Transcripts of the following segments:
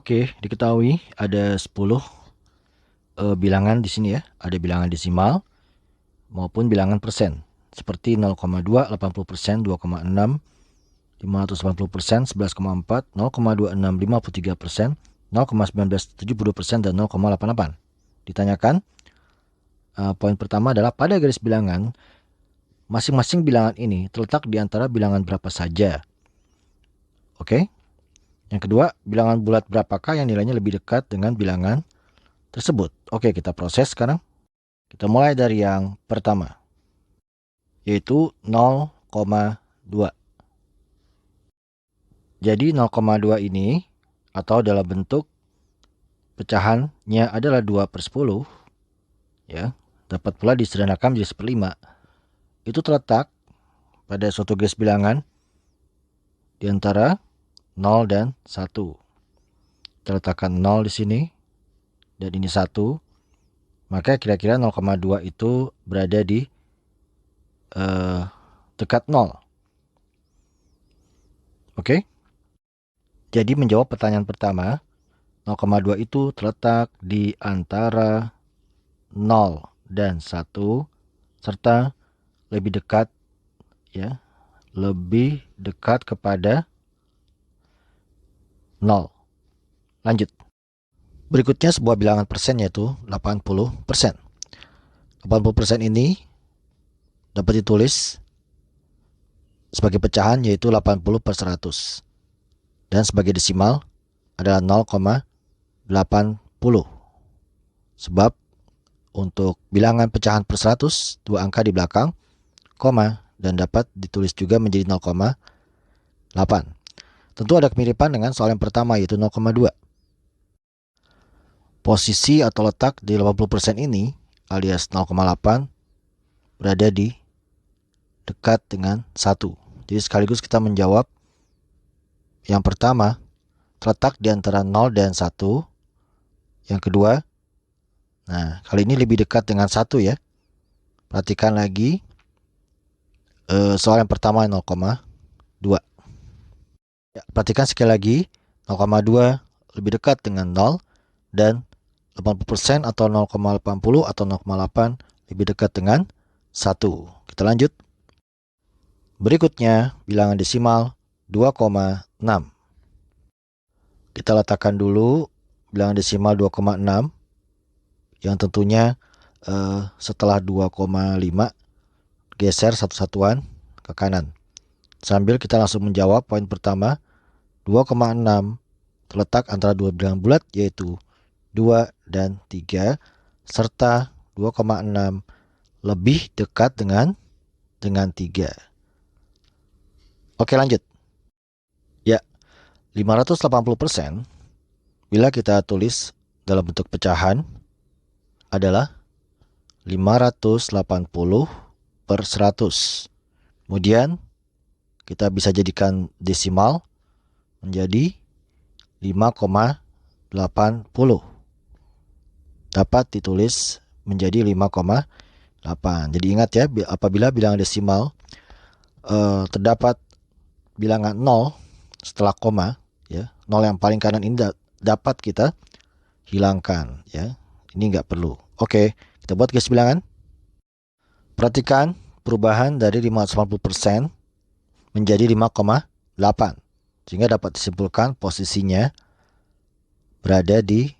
Oke, diketahui ada 10 bilangan di sini ya. Ada bilangan desimal maupun bilangan persen. Seperti 0,2, 80%, 2,6, 580%, 11,4, 0,26, 53%, 0,19, 72%, dan 0,88. Ditanyakan, poin pertama adalah pada garis bilangan, masing-masing bilangan ini terletak di antara bilangan berapa saja. Oke. Yang kedua, bilangan bulat berapakah yang nilainya lebih dekat dengan bilangan tersebut. Oke, kita proses sekarang. Kita mulai dari yang pertama, yaitu 0,2. Jadi 0,2 ini, atau dalam bentuk pecahannya adalah 2/10, ya, dapat pula disederhanakan menjadi 1/5. Itu terletak pada suatu garis bilangan di antara 0 dan 1. Kita letakkan 0 di sini, dan ini 1. Maka kira-kira 0,2 itu berada di dekat 0. Oke? Jadi menjawab pertanyaan pertama, 0,2 itu terletak di antara 0 dan 1 serta lebih dekat, ya, lebih dekat kepada 0. Lanjut. Berikutnya sebuah bilangan persen, yaitu 80%. 80% ini dapat ditulis sebagai pecahan, yaitu 80/100. Dan sebagai desimal adalah 0,80. Sebab untuk bilangan pecahan per 100, dua angka di belakang, koma, dan dapat ditulis juga menjadi 0,8. Tentu ada kemiripan dengan soal yang pertama, yaitu 0,2. Posisi atau letak di 80% ini alias 0,8 berada di dekat dengan 1. Jadi sekaligus kita menjawab yang pertama terletak di antara 0 dan 1. Yang kedua, nah kali ini lebih dekat dengan 1 ya. Perhatikan lagi soal yang pertama 0,2. Ya, perhatikan sekali lagi, 0,2 lebih dekat dengan 0 dan 80% atau 0,80 atau 0,8 lebih dekat dengan 1. Kita lanjut. Berikutnya bilangan desimal 2,6. Kita letakkan dulu bilangan desimal 2,6 yang tentunya setelah 2,5 geser satu satuan ke kanan. Sambil kita langsung menjawab poin pertama, 2,6 terletak antara dua bilangan bulat, yaitu 2 dan 3, serta 2,6 lebih dekat dengan 3. Oke, lanjut. Ya, 580% bila kita tulis dalam bentuk pecahan adalah 580/100. Kemudian kita bisa jadikan desimal menjadi 5,80. Dapat ditulis menjadi 5,8. Jadi ingat ya, apabila bilangan desimal terdapat bilangan 0 setelah koma, ya, 0 yang paling kanan ini dapat kita hilangkan, ya. Ini nggak perlu. Oke, kita buat garis bilangan. Perhatikan perubahan dari 580% menjadi 5,8. Sehingga dapat disimpulkan posisinya berada di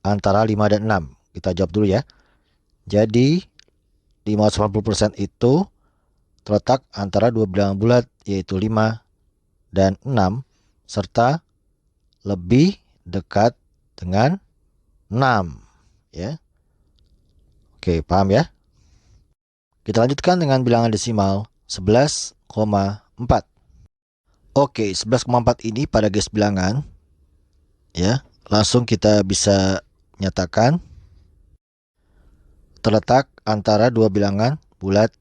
antara 5 dan 6. Kita jawab dulu ya. Jadi 580% itu terletak antara dua bilangan bulat, yaitu 5 dan 6, serta lebih dekat dengan 6, ya. Oke, paham ya? Kita lanjutkan dengan bilangan desimal 11,4. Oke, 11,4 ini pada garis bilangan, ya, langsung kita bisa nyatakan terletak antara dua bilangan bulat,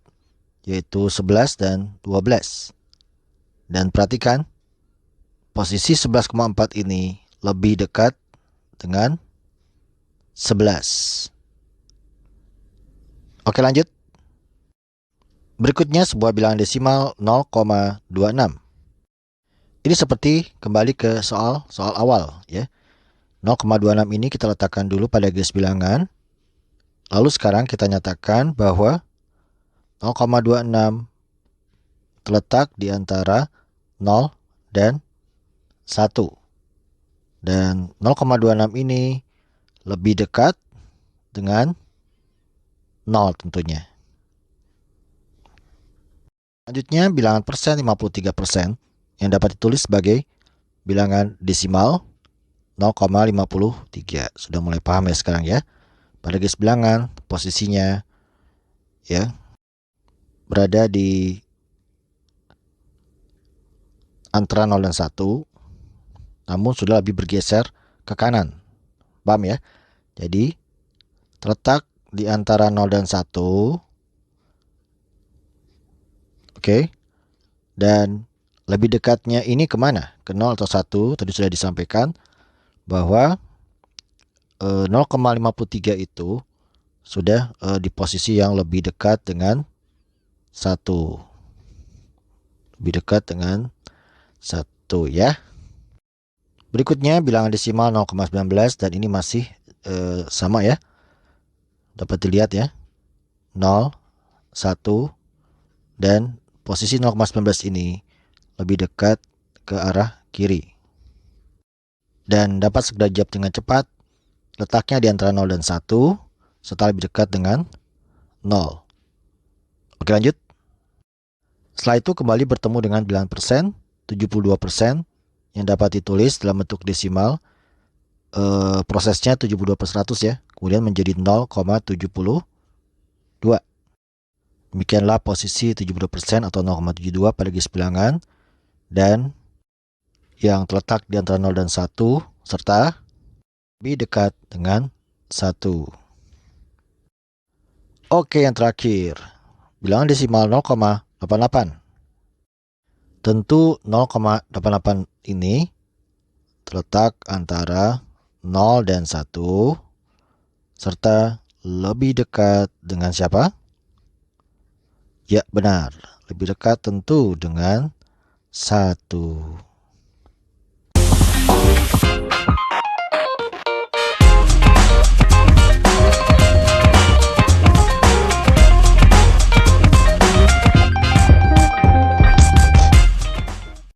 yaitu 11 dan 12. Dan perhatikan, posisi 11,4 ini lebih dekat dengan 11. Oke, lanjut. Berikutnya sebuah bilangan desimal 0,26. Ini seperti kembali ke soal awal, ya. 0,26 ini kita letakkan dulu pada garis bilangan. Lalu sekarang kita nyatakan bahwa 0,26 terletak di antara 0 dan 1. Dan 0,26 ini lebih dekat dengan 0 tentunya. Selanjutnya bilangan persen 53% yang dapat ditulis sebagai bilangan desimal 0,53. Sudah mulai paham ya sekarang ya. Pada garis bilangan posisinya ya berada di antara 0 dan 1, namun sudah lebih bergeser ke kanan. Paham ya? Jadi terletak di antara 0 dan 1. Oke. Dan lebih dekatnya ini kemana? Ke 0 atau 1? Tadi sudah disampaikan bahwa 0,53 itu sudah di posisi yang lebih dekat dengan 1. Lebih dekat dengan 1 ya. Berikutnya bilangan desimal 0,19 dan ini masih sama ya. Dapat dilihat ya. 0, 1 dan posisi 0,19 ini lebih dekat ke arah kiri. Dan dapat segera jawab dengan cepat. Letaknya di antara 0 dan 1 serta lebih dekat dengan 0. Oke, lanjut. Setelah itu kembali bertemu dengan bilangan persen 72% yang dapat ditulis dalam bentuk desimal. Prosesnya 72/100 ya. Kemudian menjadi 0,72. Demikianlah posisi 72% atau 0,72 pada garis bilangan dan yang terletak di antara 0 dan 1 serta lebih dekat dengan 1. Oke, yang terakhir. Bilangan desimal 0,88. Tentu 0,88 ini terletak antara 0 dan 1 serta lebih dekat dengan siapa? Ya, benar. Lebih dekat tentu dengan 1.